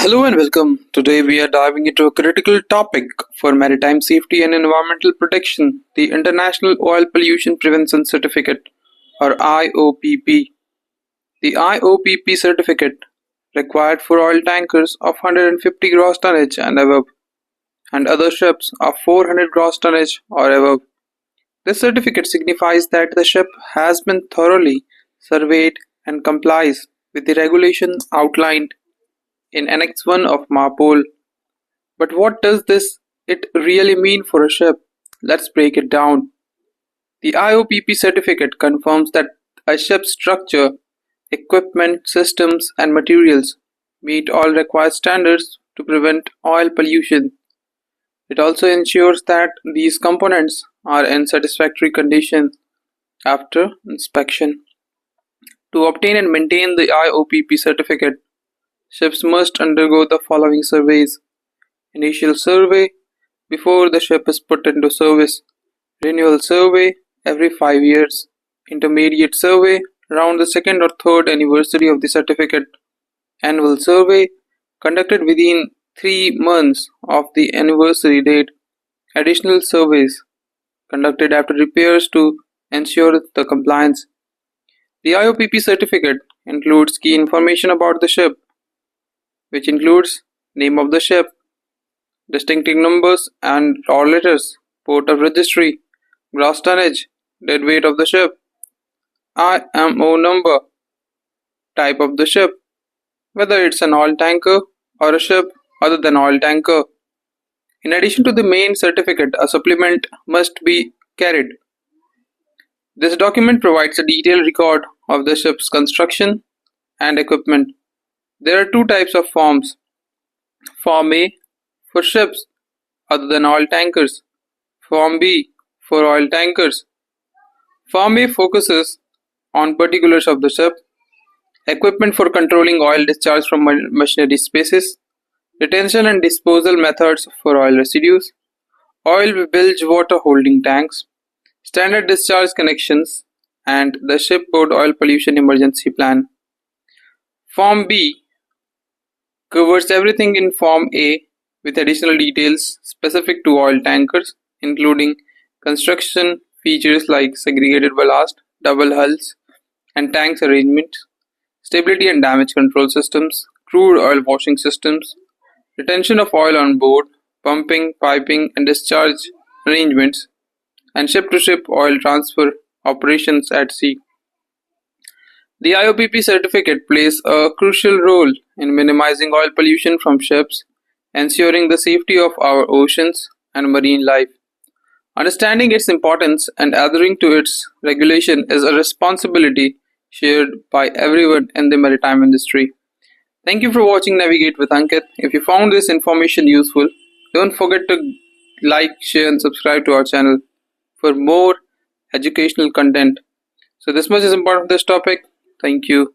Hello and welcome. Today we are diving into a critical topic for maritime safety and environmental protection, the International Oil Pollution Prevention Certificate or IOPP. The IOPP certificate required for oil tankers of 150 gross tonnage and above and other ships of 400 gross tonnage or above. This certificate signifies that the ship has been thoroughly surveyed and complies with the regulations outlined in Annex I of MARPOL. But what does it really mean for a ship? Let's break it down. The IOPP certificate confirms that a ship's structure, equipment, systems, and materials meet all required standards to prevent oil pollution. It also ensures that these components are in satisfactory condition after inspection. To obtain and maintain the IOPP certificate, ships must undergo the following surveys: initial survey before the ship is put into service, renewal survey every 5 years, intermediate survey around the second or third anniversary of the certificate, annual survey conducted within 3 months of the anniversary date, additional surveys conducted after repairs to ensure the compliance. The IOPP certificate includes key information about the ship, which includes name of the ship, distinctive numbers and or letters, port of registry, gross tonnage, dead weight of the ship, IMO number, type of the ship, whether it's an oil tanker or a ship other than oil tanker. In addition to the main certificate, a supplement must be carried. This document provides a detailed record of the ship's construction and equipment. There are two types of forms: Form A for ships other than oil tankers, Form B for oil tankers. Form A focuses on particulars of the ship, equipment for controlling oil discharge from machinery spaces, retention and disposal methods for oil residues, oil bilge water holding tanks, standard discharge connections, and the shipboard oil pollution emergency plan. Form B covers everything in Form A with additional details specific to oil tankers, including construction features like segregated ballast, double hulls, and tanks arrangements, stability and damage control systems, crude oil washing systems, retention of oil on board, pumping, piping, and discharge arrangements, and ship-to-ship oil transfer operations at sea. The IOPP certificate plays a crucial role in minimizing oil pollution from ships, ensuring the safety of our oceans and marine life. Understanding its importance and adhering to its regulation is a responsibility shared by everyone in the maritime industry. Thank you for watching Navigate with Ankit. If you found this information useful, don't forget to like, share, and subscribe to our channel for more educational content. So this much is important for this topic. Thank you.